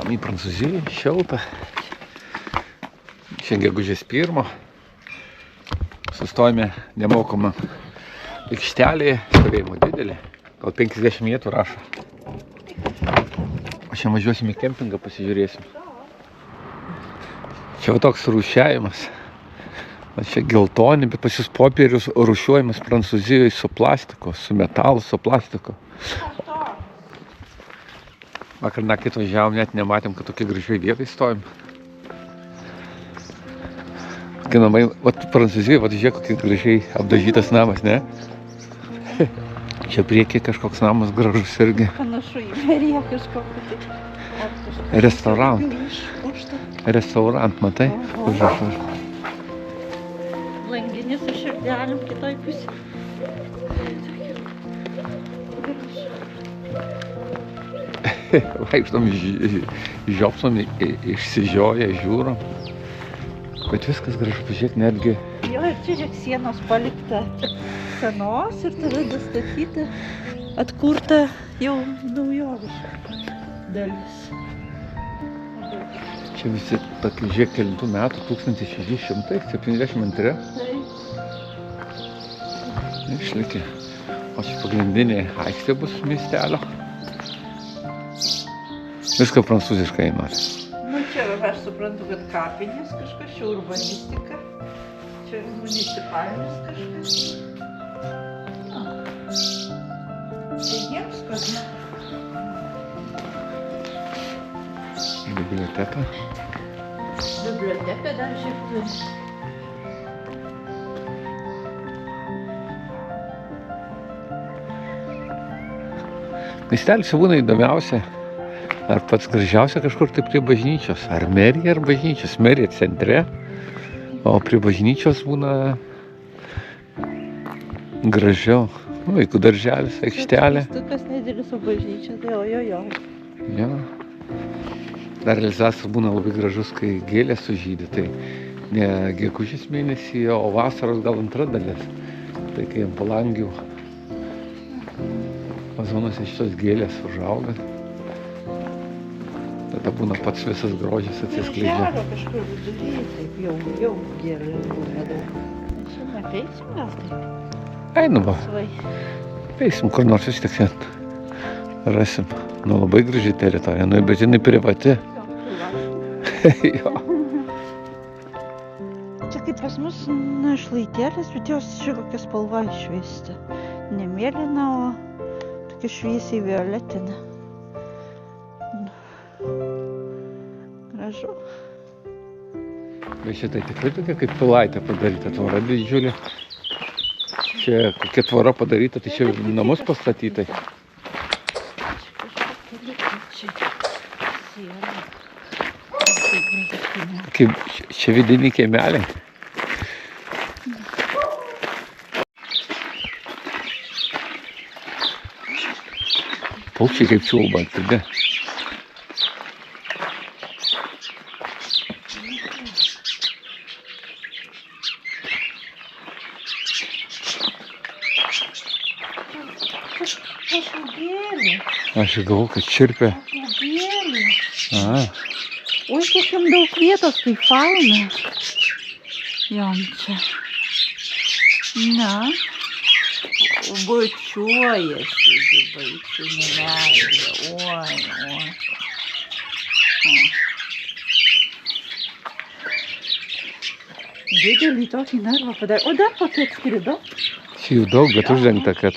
Į Prancūziją, šilta. Šiandien gegužės 1. Sustojame nemokamą aikštelėje, stovėjimo didelė. Gal 50 vietų rašo. O šiandien važiuosim į kempingą, pasižiūrėsim. Čia va toks rūšiavimas. Va čia geltoni, bet pas jūs popierius rūšiuojamas Prancūzijoje su plastiko, su metalu, su plastiko. Vakar naktį važiavom, net nematėm, kad tokie gražiai vietai stovim. Kai namai, vat Prancūzijoje, vat žiūrėk, kokie gražiai apdažytas namas, ne? Čia priekyje kažkoks namas gražus irgi. Panašu į meriją kažkokį. Restaurant. Restaurant, matai? Užrašas. Langinis su širdelėm kitoj pusė. Vaikštom, žiopsom, išsižioję, žiūrom. Bet viskas gražu, pažiūrėk, netgi... Jo, ir čia žiūrėk sienos palikta senos ir tada dastatyta, atkurta jau naujoviška dalis. Čia visi tokie, žiūrėk, kelintų metų, 1672. Išlikė. O čia pagrindinė aikštė bus miestelio. Viską prancūziškai nori. Nu čia aš suprantu, kad kapinės kažkas, čia urbanistika, čia municipalinis kažkas. Čia jiems kas? Biblioteka. Biblioteka dar šiek turi. Miestelis būna įdomiausia. Ar pats gražiausia kažkur tai prie bažnyčios. Ar merija, ar bažnyčios. Merija centre, o prie bažnyčios būna gražiau. Vaikų darželis, aikštelė. Stukas nedidelis, o bažnyčia, tai ojojoj. Jo. Dar Elzasas būna labai gražus, kai gėlės sužydi. Tai ne gegužės mėnesį, o vasaros gal antra dalis. Tai kai ant palangių vazonuose šitos gėlės užauga. Tada būna pats visas grožis atsiskleidžia. Žero kažkur viduryje, taip jau gerai būna daug. Šiandien apeisim gal taip? Einu va, Svai. eisim kur nors vis tik ten. Rasim. Nu labai graži teritorija, nu bet jinai privati. Jo. Čia kaip pas mus našlaitėlės, bet jos čia kokia spalva išveista. Ne mėlyna, o tokia šviesiai violetinė. Gražu. Bet šitai tikrai tokia kaip pilaitė padaryta, tvora didžiulė. Čia kokia tvora padaryta, tai čia namus pastatytai. Kaip čia vidiniai kiemeliai. Paukščiai kaip čiulba, tada. Aš galvoju, kad čirpia. A. Oi, kiek jam daug vietos, tai faina. Jom čia. Na. Bučiuojasi, baisinė meilė. Oi. Didelį tokį narvą padarė. O dar kokia atskrido? Čia jų daug, bet uždengta, kad...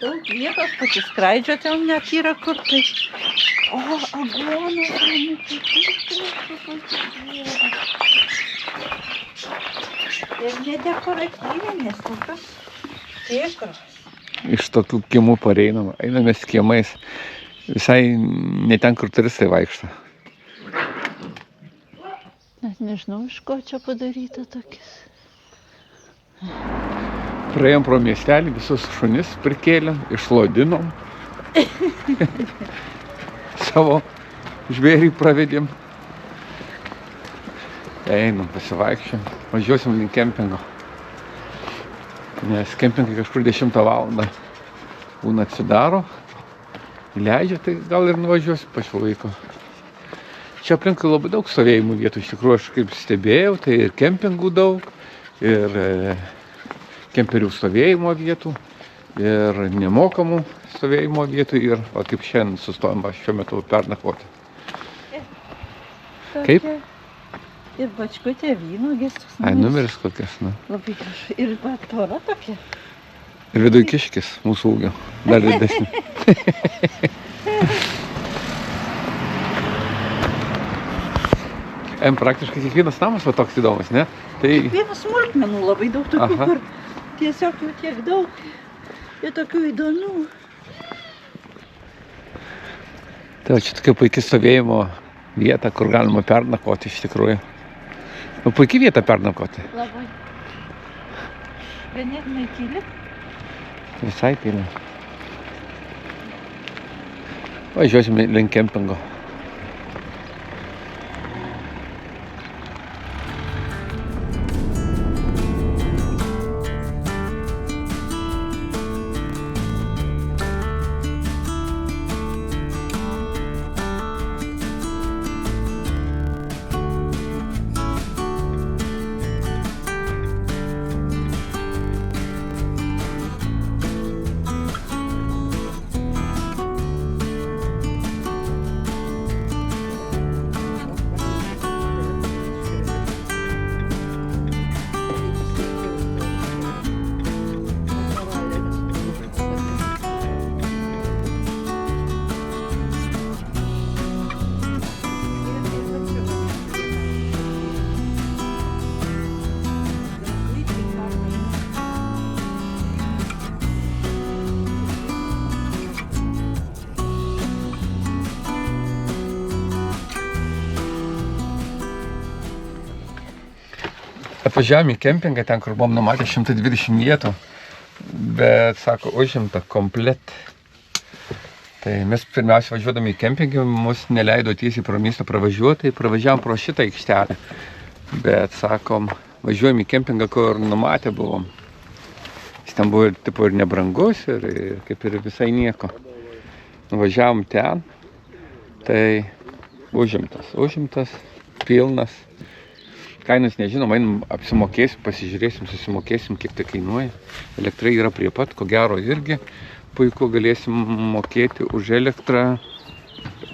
Daug vietos pasiskraidžioti, jau net yra kur tai. O, aguonos, ir nedekoratyvinės, tokios tikros. Iš tokių kiemų pareinama, einamės kiemais. Visai ne ten, kur turistai vaikšto. Net nežinau, iš ko čia padaryta tokis. Praėjom pro miestelį, visus šunis prikėlėm, išlodinom. Savo žvėrį pravedėm. Einam, pasivaikščiam, važiuosim link kempingo. Nes kempingai kažkur 10 valandą. būna atsidaro, leidžia, tai gal ir nuvažiuosiu pačiu laiku. Čia aplinkui labai daug stovėjimų vietų, iš tikrųjų aš kaip stebėjau, tai ir kempingų daug, ir kemperių stovėjimo vietų, ir nemokamų stovėjimo vietų, ir kaip šiandien sustojama šiuo metu pernakvoti. Kaip? Ir bačkutė vynuogės. Ai, numeris kokias, na. Labai gražu. Ir tvora tokia. Ir viduj kiškis mūsų ūgio, dar didesnį. Praktiškai kiekvienas namas va toks įdomus, ne? Tai... Kiekvienas smulkmenų labai daug tokių, kur tiesiog jų tiek daug. Ir tokių įdomių. Tai čia tokia puikia stovėjimo vieta, kur galima pernakvoti iš tikrųjų. Nu, puikia vieta pernakvoti. Labai. Ganėtinai tyli. Visai tyli. Važiuosime link kempingo. Atvažiavome į kempingą, ten kur buvom numatę 120 vietų, bet, sako, užimta komplet. Tai mes pirmiausia važiuodami į kempingą, mus neleido tiesiai pro miestą pravažiuoti, tai pravažiavom pro šitą aikštelę. Bet, sakom, važiuojam į kempingą, kur numatę buvom. Jis ten buvo tipo ir nebrangus, ir kaip ir visai nieko. Nuvažiavom ten, tai užimtas, pilnas. Kainas nežinom, einam apsimokėsim, pasižiūrėsim, susimokėsim, kiek tai kainuoja. Elektra yra prie pat, ko gero irgi puiku, galėsim mokėti už elektrą.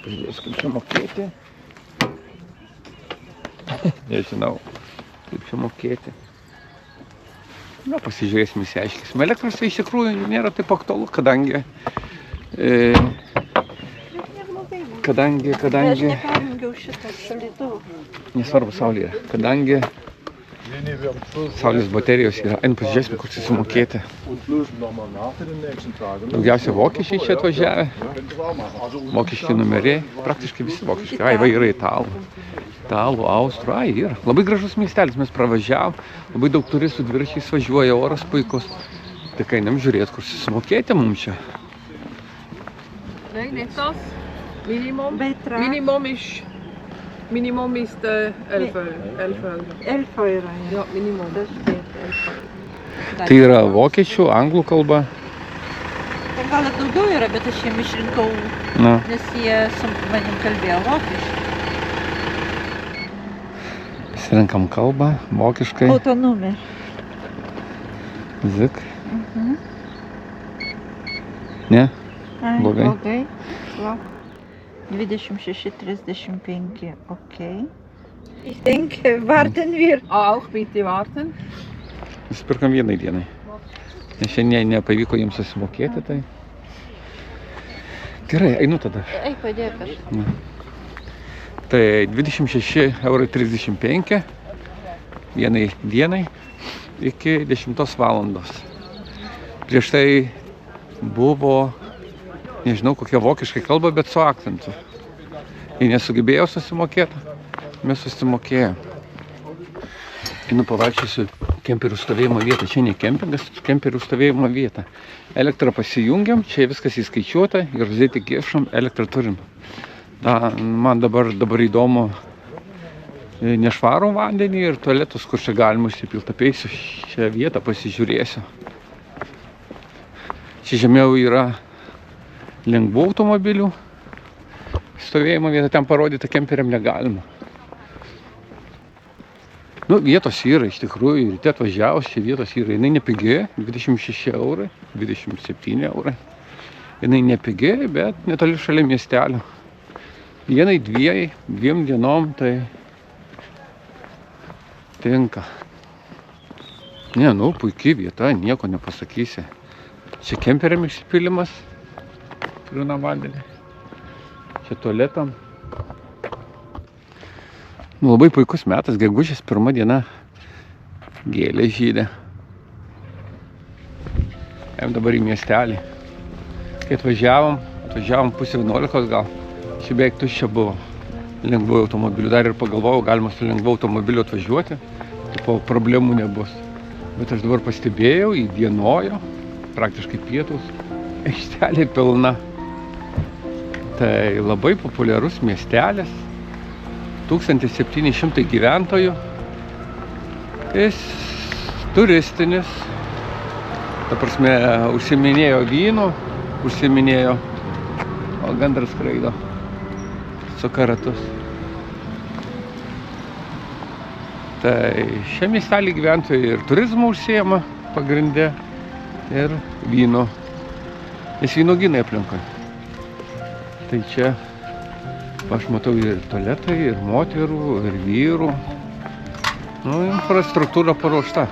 Pažiūrėsim, kaip čia mokėti. Nežinau, kaip čia mokėti. Na, pasižiūrėsim, įsiaiškėsim. Elektros tai iš tikrųjų nėra taip aktualu, kadangi... Aš neperjungiau šitą šaldytuvą. Nesvarbu, saulė yra. Kadangi saulės baterijos yra. Einu pasižiūrėsime, kur susimokėti. Daugiausia vokiečiai čia atvažiavę. Vokiečiai numeriai. Praktiškai visi vokiečiai. Ai, va, yra italų, austrų. Ai, yra. Labai gražus miestelis. Mes pravažiavom. Labai daug turistų dviračiais važiuoja, oras puikus. Tai einam žiūrėti, kur susimokėti mums čia. Minimum is 11 euro. 11 euro. Ja, minimum. Tai yra vokiečių, anglų kalba. Gal ir daugiau yra, bet aš jiem išrinkau, nes jie su manim kalbėjo vokiečių. Pasirinkam kalbą, vokiškai. Autonomė. Zik. Ne? Blogai. Blogai. 26,35, okay. Ich denke, warten wir. Auch bitte warten. Nusipirkam vienai dienai. Nes šiandien nepavyko jiems susimokėti, tai... Gerai, einu tada. Ei, padėk aš. Tai 26,35 € vienai dienai iki 10 valandos. Prieš tai buvo... Nežinau, kokia vokiškai kalba, bet su akcentu. Jei nesugebėjau susimokėti, mes susimokėjom. Einu pavaikščiosiu kemperių stovėjimo vietą. Čia ne kempingas, kemperių stovėjimo vieta. Elektrą pasijungiam, čia viskas įskaičiuota ir rozėti kiešam, elektrą turim. Man dabar įdomu nešvarų vandenį ir tualetus, kur čia galima išsipilti. Apeisiu šią vietą, pasižiūrėsiu. Čia žemiau yra lengvų automobilių. Stovėjimo vieta ten parodyta, kemperiam negalima. Nu, vietos yra, iš tikrųjų, ryte atvažiavus, čia vietos yra. Jinai nepigi, 26 eurai, 27 eurai. Jinai nepigi, bet netoli šalia miestelio. Vienai, dviem dienom tai tinka. Ne, nu, puikiai vieta, nieko nepasakysi. Čia kemperiam išsipylimas, pilna vandenį. Čia tualetam. Nu, labai puikus metas, gegužės 1 diena. Gėlė žydė. Ėjom dabar į miestelį. Kai atvažiavom 10:30 gal. Čia beveik tuščia buvo lengvų automobilių. Dar ir pagalvojau, galima su lengvu automobiliu atvažiuoti. Tipo, problemų nebus. Bet aš dabar pastebėjau, įdienojo, praktiškai pietus, aikštelė pilna. Tai labai populiarus miestelis, 1700 gyventojų. Jis turistinis, ta prasme, užsiminėjo vynu, užsiminėjo, o gandras skraido, suka ratus. Tai šiame miestelį gyventojai ir turizmu užsiema pagrinde ir vyno. Nes vynogynai aplinkui. Tai čia aš matau ir tualetai, ir moterų, ir vyrų. Nu, infrastruktūra paruošta.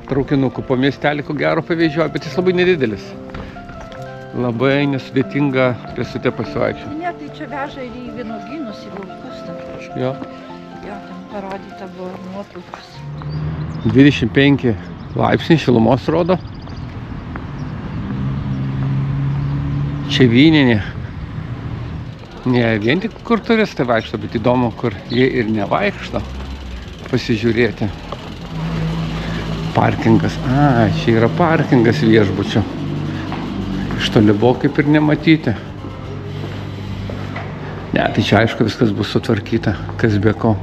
Traukinukų po miestelį ko gero pavežioja, bet jis labai nedidelis. Labai nesudėtinga pėstute pasivaikščioti. Ne, tai čia veža ir į vynogynus, į laukus. Jo. Jo, ten parodyta buvo nuotraukos. 25 laipsniai šilumos rodo. Čia vyninė. Ne vien tik kur turistai vaikšto, bet įdomu, kur jie ir nevaikšto. Pasižiūrėti. Parkingas. Čia yra parkingas viešbučio. Iš toli buvo kaip ir nematyti. Ne, tai čia aišku viskas bus sutvarkyta. Kas be ko.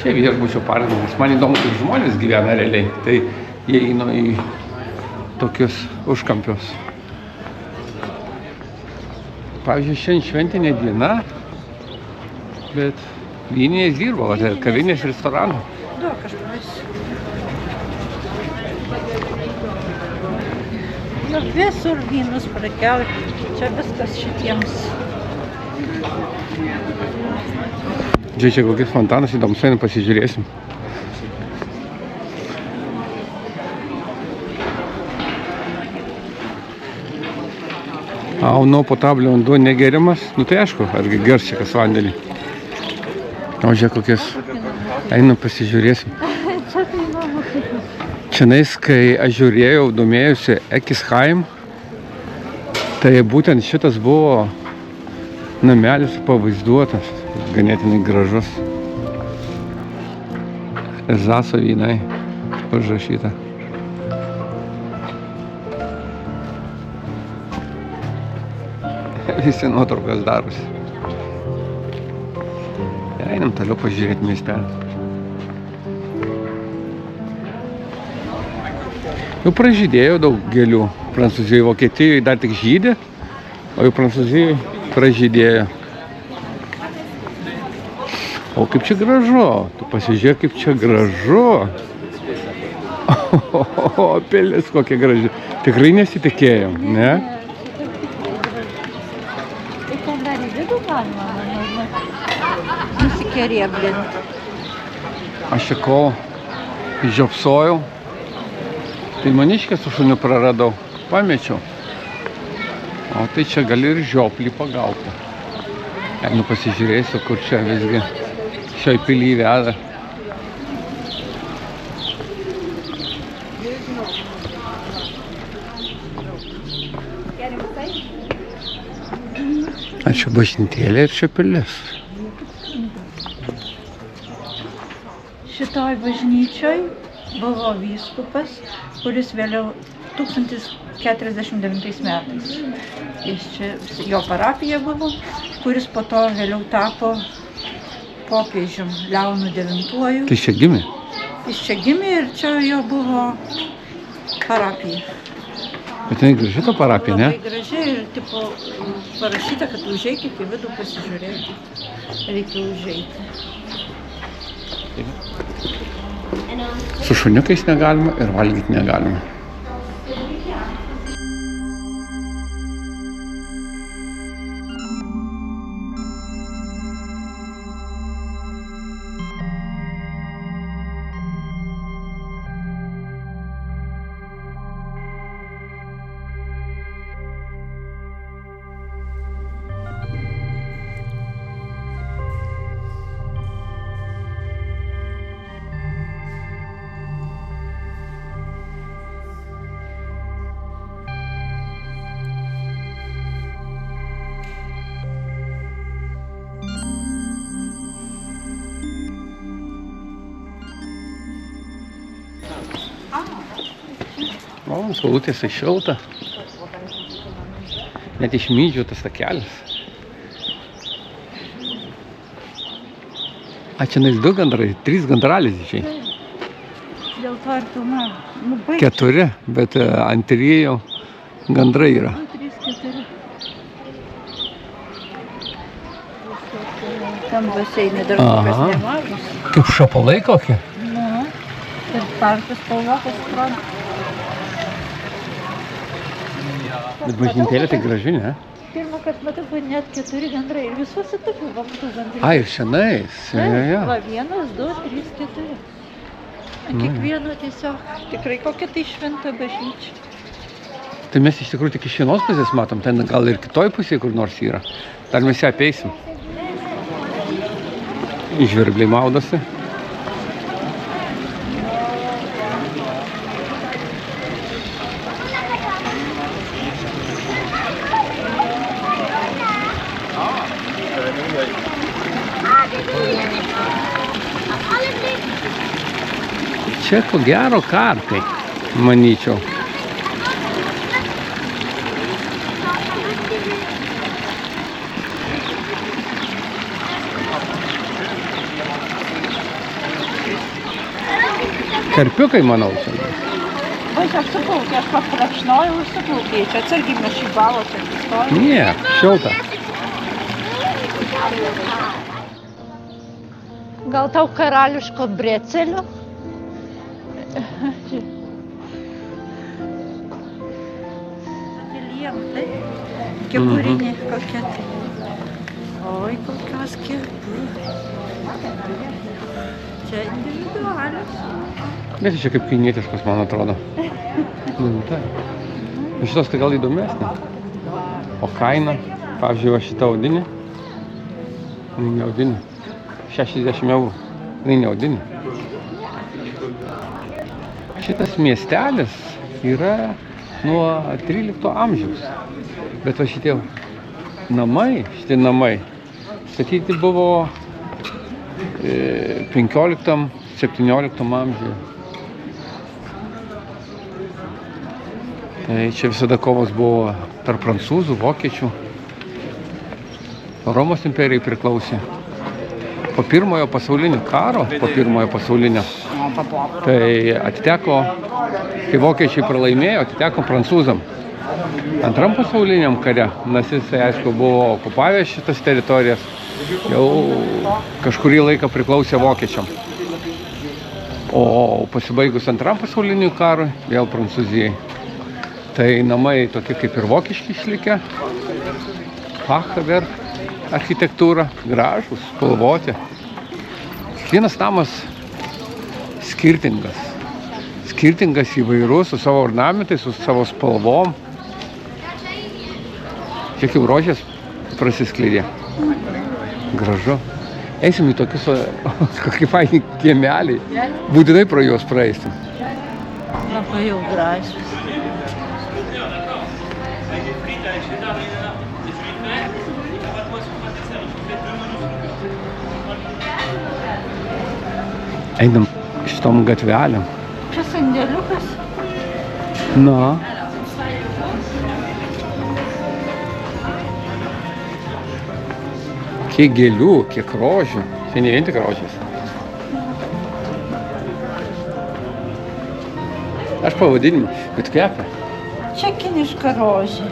Čia viešbučio parkingas. Man įdomu, kaip žmonės gyvena realiai. Tai jie eina į tokius užkampius. Pavyzdžiui, šiandien šventinė diena, bet vyninės dirba, tai kavinės restoranų. Da, kažkas. Nu, visur vynus prekiauti. Čia viskas šitiems. Žiūrėk, čia kokias fontanas įdomus, einu pasižiūrėsim. Nu, potablio vanduo negeriamas. Nu tai aišku, argi gers čia kas vandenį. O žiūrėk, kokias. Einu pasižiūrėsim. Čia tai įdomu. Čianais, kai aš žiūrėjau, domėjusi Ekisheim, tai būtent šitas buvo namelis pavaizduotas. Ganėtinai gražus. Zaso vynai užrašyta. Visi nuotraukas darosi. Einam toliau pažiūrėti miestelį. Jau pražydėjo daug gėlių. Prancūzijoje, Vokietijoje dar tik žydė, o jau Prancūzijoje pražydėjo. O kaip čia gražu. Tu pasižiūrėk, kaip čia gražu. O, pilis kokia graži. Tikrai nesitikėjom, ne? Nusikerėblinti. Aš čia kol žiopsojau, tai maniškę su šuniu praradau, pamečiau. O tai čia gali ir žioplį pagauti. Nu pasižiūrėsiu, kur čia visgi šioj pily veda. A čia bažnytėlė ir čia pilis. Šitoj bažnyčioj buvo vyskupas, kuris vėliau 1049 metais. Jis čia, jo parapija buvo, kuris po to vėliau tapo popiežium Leonu IX. Tai čia gimė? Jis čia gimė ir čia jo buvo parapija. Bet tai graži ta parapija, ne? Labai graži ir tipo parašyta, kad užeikit į vidų pasižiūrėti. Reikia užeiti. Su šuniukais negalima ir valgyti negalima. O, saulutės tai šilta. Net išmydžiu tas takelis. A, čia nais 2 gandrai, 3 gandralizdžiai. Dėl to ir pilna. 4, bet antrieji gandrai yra. 2, 3, 4. Tam baseinė dar kokios nemažos. Kaip šapalai kokie? Nu, ir parkas spalvotas atrodo. Bet bažnytėlė tai graži, ne? Pirmą kartą matau, kad net 4 gandrai ir visuose tokių vamtų gandrai. A, ir šiandais. Ja. Va, 1, 2, 3, 4. Kiekvieno tiesiog. Tikrai kokia tai šventa bažnyčia. Tai mes iš tikrųjų tik iš vienos pusės matom, ten gal ir kitoj pusėje kur nors yra. Dar mes ją apeisim. Žvirbliai maudosi. Čia ko gero kartai, manyčiau. Karpiukai, manau, čia. Aš suplaukė, aš paprašnojau ir suplaukė. Čia atsargiai mes šį balo čia atsistojom. Nie, šilta. Gal tau karališko brecelio? Klientai, kepuriniai kokie tai. Oi, kokios kepurės. Čia individualios. Bet čia kaip kainietiškos, man atrodo. Tai. Šitos tai gal įdomesnė. O kaina, pavyzdžiui, va šita audinė. Ne audinė. 60 eurų. Ne audinė. Šitas miestelis yra nuo 13 amžiaus. Bet va šitie namai statyti buvo 15-17 amžiuje. Tai čia visada kovos buvo tarp prancūzų, vokiečių. Romos imperijai priklausė. Po pirmojo pasaulinio karo, tai atiteko, kai vokiečiai pralaimėjo, atiteko prancūzam. Antram pasauliniam kare, nacistai, aišku, buvo okupavę šitas teritorijas, jau kažkurį laiką priklausė vokiečiam. O pasibaigus antram pasauliniui karui, vėl Prancūzijai. Tai namai tokie kaip ir vokiški išlikę, Fachwerk architektūra, gražus, spalvoti. Kiekvienas namas skirtingas įvairus, su savo ornamentais, su savo spalvom. Kiek jau rožės prasiskleidė. Gražu. Eisim į tokius, kokie faini kiemeliai. Būtinai pro juos praeisim. Labai jau gražus. Einam šitom gatvelėm. Čia sandėliukas. Na. Kiek gėlių, kiek rožių. Čia ne vien tik rožės. Aš pavadinimą, bet kvepia. Čia kiniška rožė.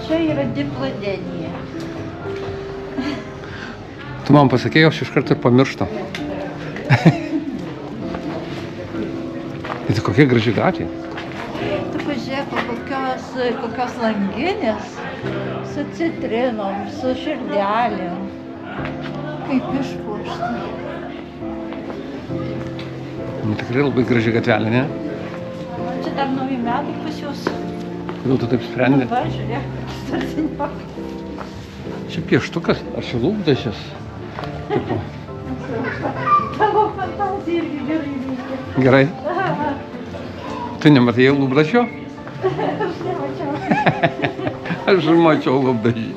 Čia yra dipladenija. Tu man pasakėjai, aš iš karto ir pamirštu. Tai kokie graži gatvė. Tu pažiūrėk, kokios langinės su citrinom, su širdelėm. Kaip išpuošta. Nu, tikrai labai graži gatvelė, ne? Čia dar nauji metai pas jūs. Kodėl tu taip sprendi? Va, žiūrėk, startiniok. Čia pieštukas, ar čia lūpdažis? Tipo. Tavo fantazija irgi gerai veikia. Gerai. Tu nematai lūpdažio? Aš nemačiau. Aš mačiau lūpdažį.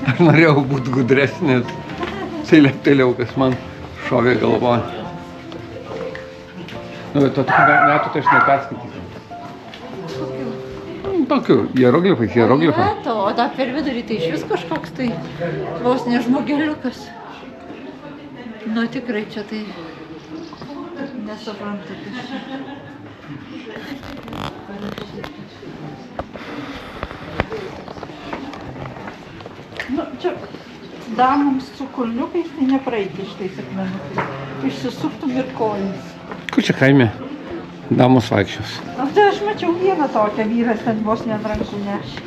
Aš norėjau būti gudresnis. Tai leptelėjau, kas man šovė galvon. Nu, bet tokių metų tai aš neperskaitysiu. Tokių hieroglifai. Metų, o dar per vidurį tai iš vis kažkoks tai vos ne žmogeliukas. Nu tikrai čia tai nesuprantu, kas čia. Nu, čia damoms su kulniukais tai nepraeiti šitais akmenukais. Išsisuktum ir kojas. Kur čia kaime? Damos vaikščios. Nu, tai aš mačiau vieną tokią, vyras ten vos ne ant rankų nešė.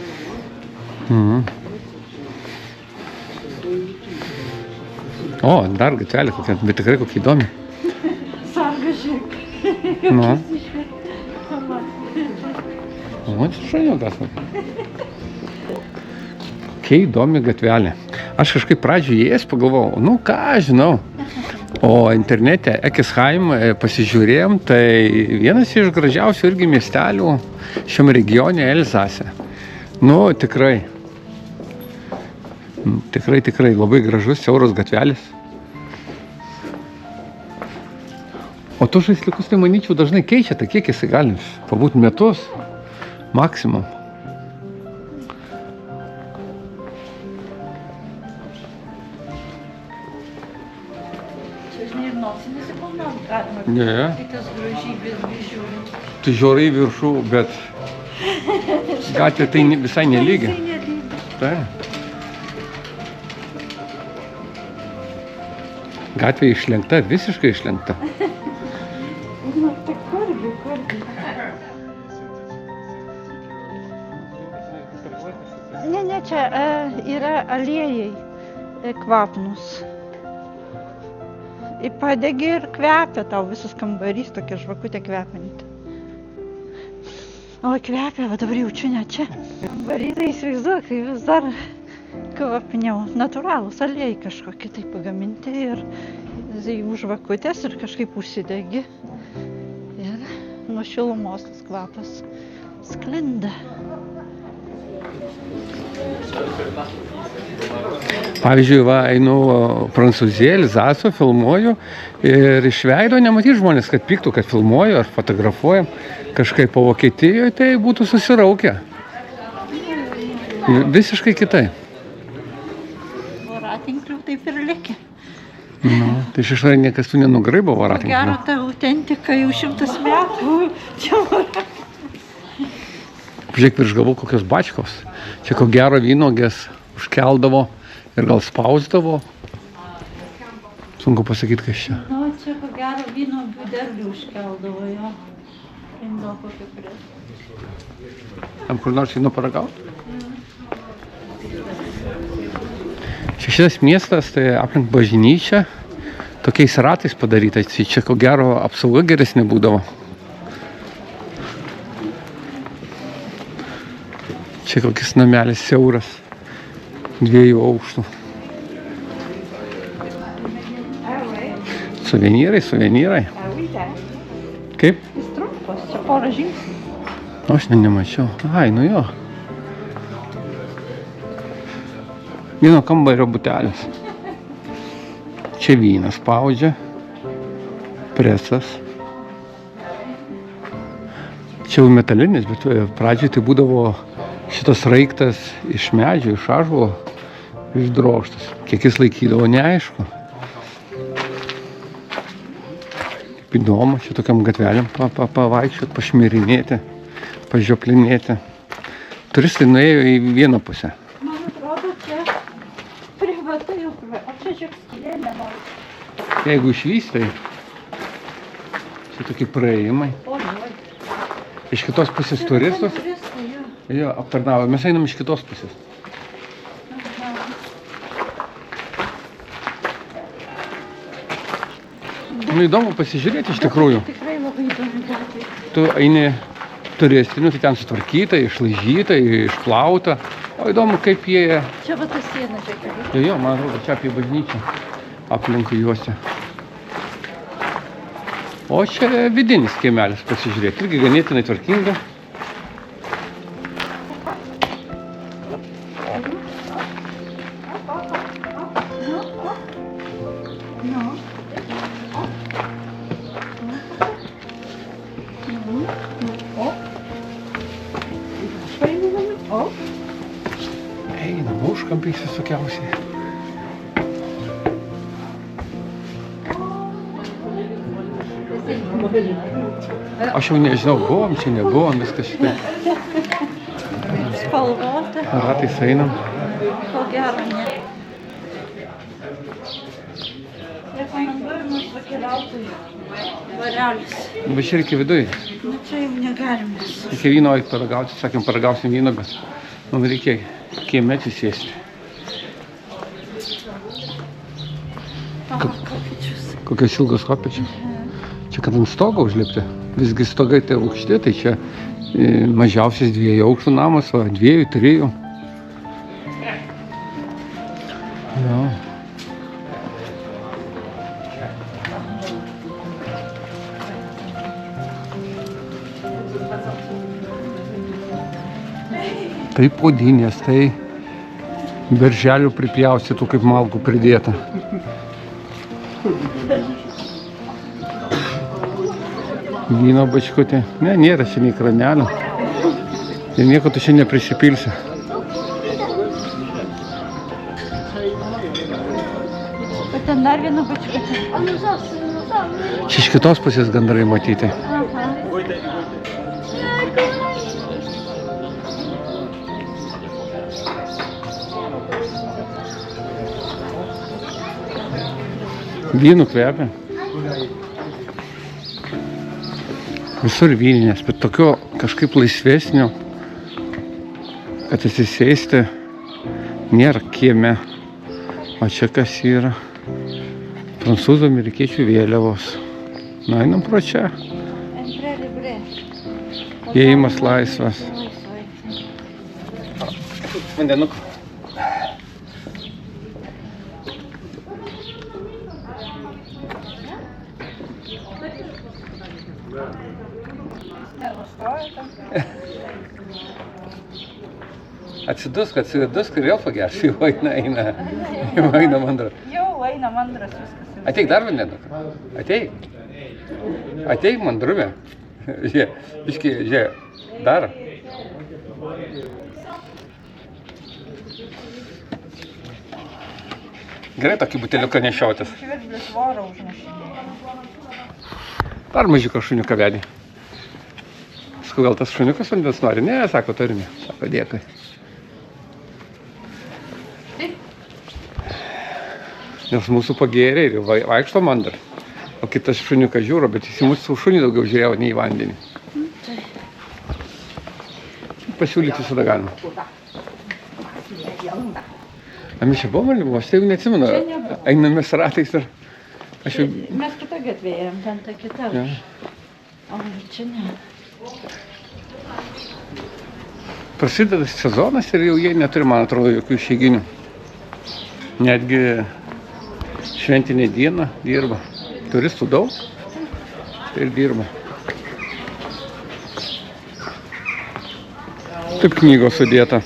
Mhm. O, dar gatvelė kokia, bet tikrai kokia įdomi. Sarga žiūrėk. Nu. O, čia šaniukas. Kokia įdomi gatvelė. Aš kažkaip pradžioje įėjęs pagalvojau, nu ką aš žinau. O internete Ekisheim pasižiūrėjom, tai vienas iš gražiausių irgi miestelių šiam regione Elzase. Nu, tikrai. Tikrai labai gražus, siauros gatvelis. O tu žaisliukus, tai manyčiau, dažnai keičia, tai kiek jisai gali pabūti metus, maksimum. Čia žinai ir nosį nesiplanuot galima. Ne. Kitas gražybės žiūrint. Tu žiūrai į viršų, bet gatvė tai visai nelygi. Visai nelygi. Tai. Gatvė išlenkta, visiškai išlenkta. Nu, tai karbi. Ne, čia yra aliejai kvapnus. Ir padegi ir kvepia tau visas kambarys, tokia žvakutė kvepianti. O kvepia, va dabar jaučiu net čia. Kambarį tai įsivaizduoju, kai vis dar kvapniau. Natūralūs aliejai kažkokie tai pagaminti ir jų žvakutės ir kažkaip užsidegi. Ir nuo šilumos tas kvapas sklinda. Pavyzdžiui, va, einu Prancūziją, Elzasą, filmuoju ir iš veido nematys žmonės, kad pyktų, kad filmuoju ar fotografuojam. Kažkaip po Vokietijoje tai būtų susiraukę. Visiškai kitaip. Voratinklių taip ir likę. Nu, tai iš išorės niekas tu nenugraibo voratinklių. Gero, ta autentika jau 100 metų. Čia voratinklių. Žiūrėk, virš galvų kokios bačkos. Čia ko gero vynogės užkeldavo ir gal spausdavo. Sunku pasakyti, kas čia. Nu, čia ko gero vynuogių derlių užkeldavo jo. Indo kokio prie. Tam kur nors einu paragauti? Čia šitas miestas, tai aplink bažnyčią, tokiais ratais padarytas. Čia ko gero apsauga geresnė būdavo. Čia kokis namelis siauras, 2 aukštų. Suvenyrai. Kaip? Jis trumpas, čia porą žingsnių. Aš nemačiau. Ai, nu jo. Vieno kambario butelis. Čia vynas spaudžia. Presas. Čia jau metalinis, bet pradžioj tai būdavo šitas raiktas iš medžio, iš ąžuolo išdrožtas. Kiek jis laikydavo, neaišku. įdomu, čia tokiam gatvelėm pavaikščiot, pašmirinėti, pažioplinėti. Turistai nuėjo į vieną pusę. Man atrodo, čia privatai upė, o čia žiūrėk skylė nenori. Jeigu išvystai, čia tokie praėjimai. Iš kitos pusės turistus. Jo, aptarnavo. Mes einam iš kitos pusės. Nu, įdomu pasižiūrėti iš tikrųjų. Tikrai labai įdomi gatvė. Tu eini turistiniu, tai ten sutvarkyta, išlaižyta, išplauta. O įdomu, kaip jie... Čia va ta siena, žiūrėk. Jo, man atrodo, čia apie bažnyčią aplinkui juose. O čia vidinis kiemelis pasižiūrėti. Irgi ganėtinai tvarkinga. Eina, užkampiais visokiausiai. Aš jau nežinau, buvom, čia nebuvom, viskas šitai. Spalvota. Ratais einam. Ko gero, ne. Rekomenduojamas pakeliautojų dvarelis. Va čia reikia viduj. Nu čia jau negalim mes. Reikia vyno paragauti, sakėm, paragausim vyno, bet mums reikia kieme atsisėsti. Kopiečius. Kokios ilgos kopėčios. Čia kad ant stogo užlipti. Visgi stogai tai aukšti, tai čia mažiausias 2 aukštų namas, o 2, 3. Jo. Tai puodynės, tai berželių pripjaustytų kaip malkų pridėta. Vyno bačkutė. Ne, nėra čia nei kranelio. Ir nieko tu čia neprisipilsi. Bet ten dar viena bačkutė. Čia iš kitos pusės gandrai matyti. Vynų kvepia. Visur vyninės, bet tokio kažkaip laisvesnio, kad atsisėsti nėra kieme. O čia kas yra? Prancūzų amerikiečių vėliavos. Na, einam pro čia. Įėjimas laisvas. Vandenuko. Atsidusk ir vėl pagersi, jau eina mandra. Jau eina mandras viskas. Ateik dar vandenuką. Ateik mandrume. Žiūrėk, biškį, žiūrėk, dar. Gerai tokį buteliuką nešiotis. Žvirblis vorą užmušinėja. Dar mažiuką šuniuką vedį. Sakau, gal tas šuniukas vandens nori? Ne, sako, turime. Sako, dėkui. Nes mūsų pagėrė ir vaikšto mandar. O kitas šuniukas žiūro, bet jis į mūsų šunį daugiau žiūrėjo, nei į vandenį. Pasiūlyti visada galima. A mes čia buvom, aš tai jau neatsimenu. Einamės ratais ir... Mes kitą gatvėjom, ten ta kita. O čia ne. Prasideda sezonas ir jau jie neturi, man atrodo, jokių išeiginių. Netgi šventinė diena dirba. Turistų daug ir dirba. Taip knygos sudėta.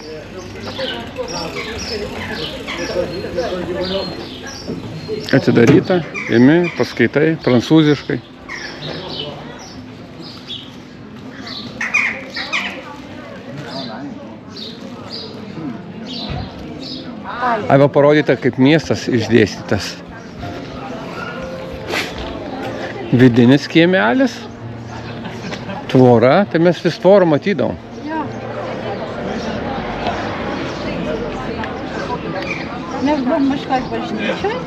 Atidaryta, imi, paskaitai, prancūziškai. Arba parodyta, kaip miestas išdėstytas. Vidinis kiemelis. Tvora, tai mes vis tvorą matydavom. Jo. Mes buvom Maškoj bažnyčioj.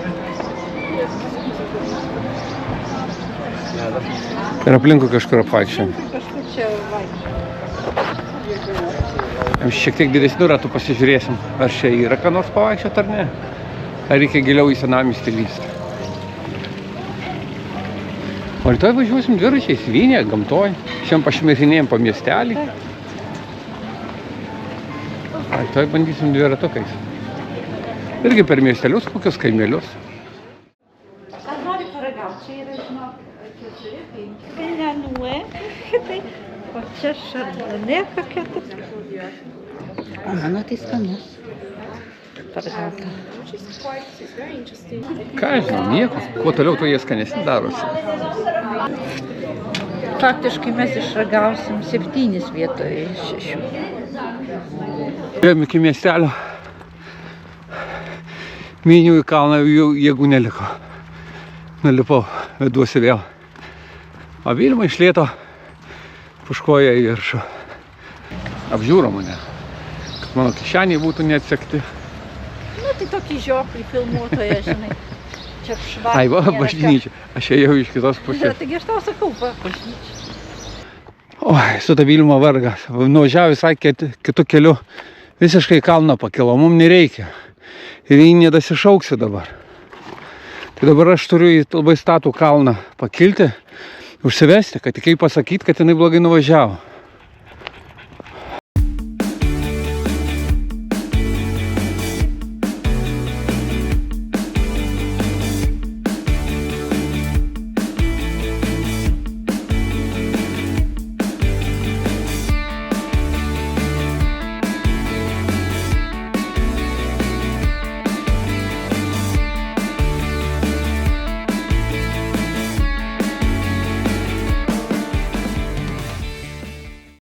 Ir aplinkui kažkur apvaikščiam. Kažkur čia vaikščiojom. Šiek tiek didesnių ratų pasižiūrėsim, ar čia yra ką nors pavaikščiot ar ne. Ar reikia giliau į senamiestį lįsti. O rytoj važiuosim dviračiais Vynėje, gamtoj. Šiandien pašmirinėjom po miestelį. A rytoj bandysim dviratukais. Irgi per miestelius, kokius kaimelius. Ar nori paragauti? Čia yra, žinok, 4-5. Vienuoja. Tai, o čia šardonė kokia. O mano tai skanus. Paragauta. Ką žinau, nieko. Kuo toliau, tuo jie skanesni darosi. Faktiškai mes išragausim 7 vietoje 6. Ėjom iki miestelio. Mynių į kalną jau jėgų neliko. Nulipau, veduosi vėl. O Vilma iš lėto puškoja į viršų. Apžiūro mane, kad mano kišeniai būtų neatsekti. Nu, tai tokį žioplį filmuotoją, žinai. Čia švarė. Ai, va, bažnyčia. Aš ėjau iš kitos pusės. Taigi aš tau sakau, va, bažnyčia. Oi, su ta Vilma vargas. Nuvažiavo visai kitu keliu. Visiškai kalną pakilo, mums nereikia. Ir jį nedasišauksiu dabar. Tai dabar aš turiu į labai statų kalną pakilti, užsivesti, kad tik pasakyti, kad jinai blogai nuvažiavo.